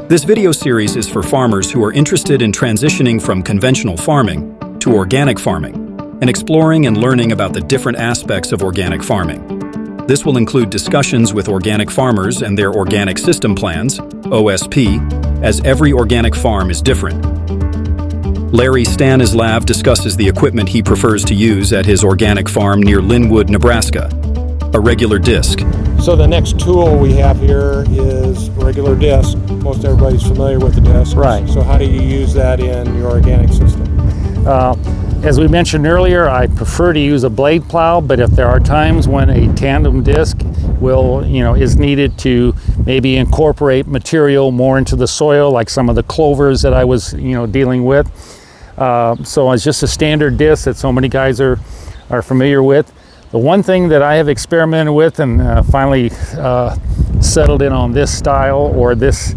This video series is for farmers who are interested in transitioning from conventional farming to organic farming and exploring and learning about the different aspects of organic farming. This will include discussions with organic farmers and their organic system plans, OSP, as every organic farm is different. Larry Stanislav discusses the equipment he prefers to use at his organic farm near Linwood, Nebraska, a regular disc. So the next tool we have here is a regular disc. Most everybody's familiar with the disc. Right. So how do you use that in your organic system? As we mentioned earlier, I prefer to use a blade plow, but if there are times when a tandem disc is needed to maybe incorporate material more into the soil, like some of the clovers that I was dealing with. So it's just a standard disc that so many guys are familiar with. The one thing that I have experimented with and finally settled in on this style or this,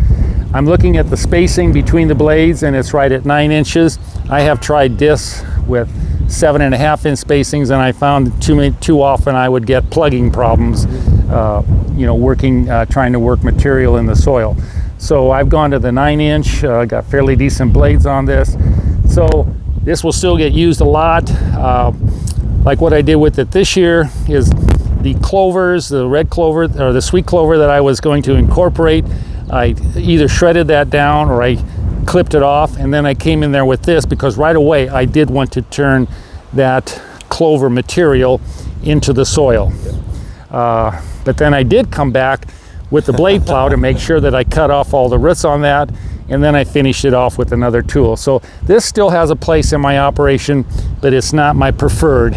I'm looking at the spacing between the blades and it's right at 9 inches. I have tried discs with 7.5 inch spacings, and I found too often I would get plugging problems, trying to work material in the soil. So I've gone to the 9 inch, got fairly decent blades on this. So this will still get used a lot. Like what I did with it this year is the clovers, the red clover or the sweet clover that I was going to incorporate, I either shredded that down or I clipped it off, and then I came in there with this because right away I did want to turn that clover material into the soil. But then I did come back with the blade plow to make sure that I cut off all the roots on that, and then I finished it off with another tool. So this still has a place in my operation, but it's not my preferred.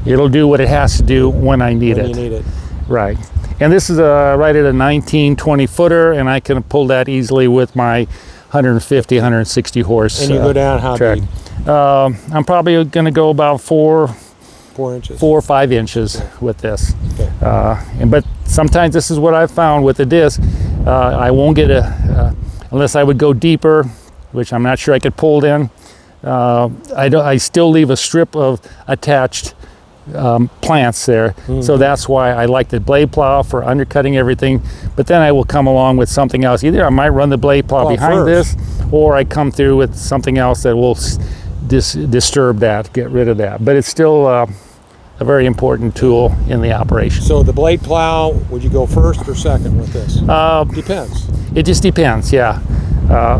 It'll do what it has to do when I need it. You need it. Right. And this is right at a 19-20 footer, and I can pull that easily with my 150, 160 horse. And you go down how track. deep? I'm probably going to go about 4 inches. 4 or 5 inches with this. Okay. But sometimes this is what I've found with the disc. I won't get unless I would go deeper, which I'm not sure I could pull it in. I still leave a strip of attached plants there. Mm-hmm. So that's why I like the blade plow for undercutting everything. But then I will come along with something else. Either I might run the blade plow behind this, or I come through with something else that will disturb that, get rid of that. But it's still a very important tool in the operation. So the blade plow, would you go first or second with this? Depends. It just depends, yeah.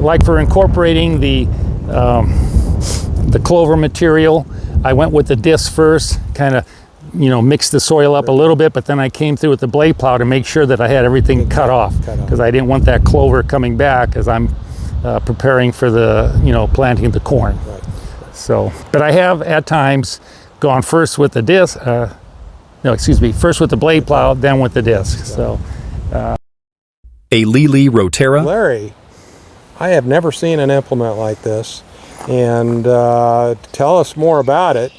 Like for incorporating the clover material, I went with the disc first, kind of, mixed the soil up a little bit, but then I came through with the blade plow to make sure that I had everything cut off, because I didn't want that clover coming back as I'm preparing for the, planting the corn. Right. So, but I have at times gone first with the disc, first with the blade plow, then with the disc. So, A Lely Roterra. Larry, I have never seen an implement like this, and tell us more about it.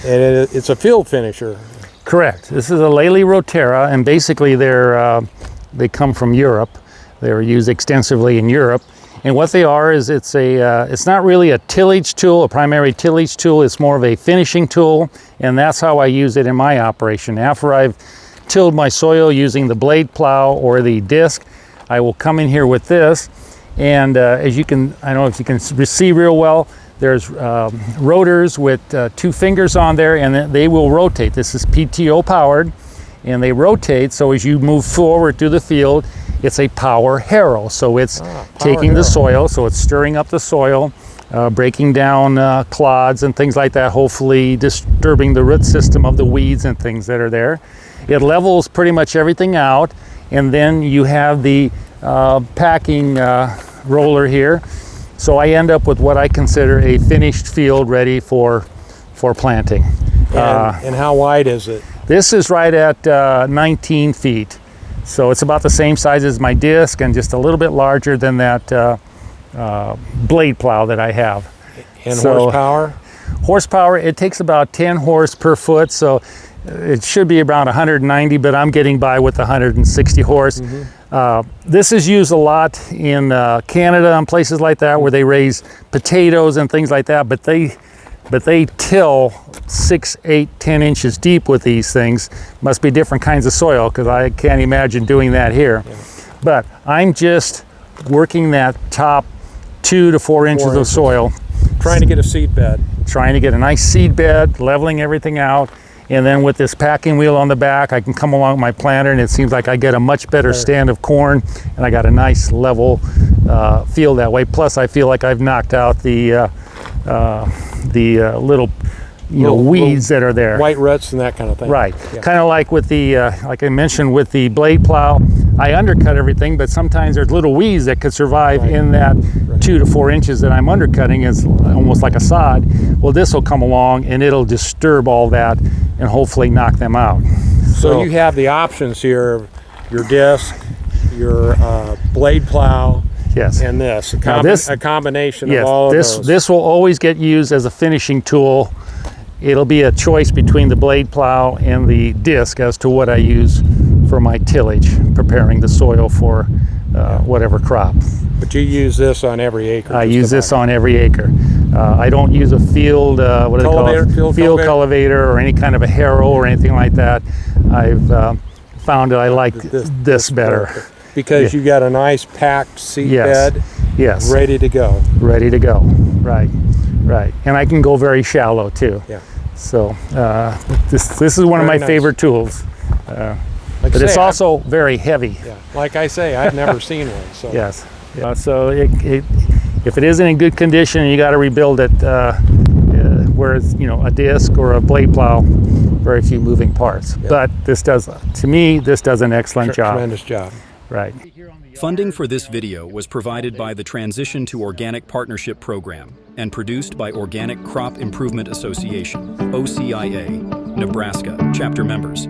And it's a field finisher. Correct. This is a Lely Roterra, and basically they come from Europe. They're used extensively in Europe. And what they are is it's not really a tillage tool, a primary tillage tool. It's more of a finishing tool, and that's how I use it in my operation. After I've tilled my soil using the blade plow or the disc, I will come in here with this. And as you can, I don't know if you can see real well, there's rotors with 2 fingers on there, and they will rotate. This is PTO powered, and they rotate, so as you move forward through the field, it's a power harrow. So it's taking the soil, so it's stirring up the soil, breaking down clods and things like that, hopefully disturbing the root system of the weeds and things that are there. It levels pretty much everything out, and then you have the packing roller here. So I end up with what I consider a finished field ready for planting. And how wide is it? This is right at 19 feet. So it's about the same size as my disc and just a little bit larger than that blade plow that I have. And horsepower? Horsepower, it takes about 10 horse per foot, so it should be around 190, but I'm getting by with 160 horse. Mm-hmm. This is used a lot in Canada and places like that where they raise potatoes and things like that, but they till 6, 8, 10 inches deep with these things. Must be different kinds of soil, because I can't imagine doing that here. But I'm just working that top 2 to 4 inches of soil, Trying to get a seed bed. trying to get a nice seed bed, leveling everything out. And then with this packing wheel on the back, I can come along my planter, and it seems like I get a much better stand of corn, and I got a nice level field that way. Plus, I feel like I've knocked out the little weeds that are there. White roots and that kind of thing. Right. Yeah. Kind of like with the, like I mentioned, with the blade plow, I undercut everything, but sometimes there's little weeds that could survive in that 2 to 4 inches that I'm undercutting. It's almost like a sod. Well, this will come along and it'll disturb all that and hopefully knock them out. So you have the options here, your disc, your blade plow, yes, and this. A combination yes, of all of those. This will always get used as a finishing tool. It'll be a choice between the blade plow and the disc as to what I use for my tillage, preparing the soil for whatever crop. But you use this on every acre. I use this on every acre. I don't use a field, what do they call it? Field cultivator or any kind of a harrow or anything like that. I've found that I like this better. Because you got a nice packed seed bed. Yes. Ready to go. Ready to go. Right. Right. And I can go very shallow too. Yeah. So this is one of my favorite tools. Like but it's also very heavy. Yeah. Like I say, I've never seen one. So. Yes. So if it isn't in good condition, you got to rebuild it. Where it's a disc or a blade plow, very few moving parts. Yeah. But this does, to me, this does an excellent job. Tremendous job. Right. Funding for this video was provided by the Transition to Organic Partnership Program and produced by Organic Crop Improvement Association, OCIA, Nebraska, chapter members.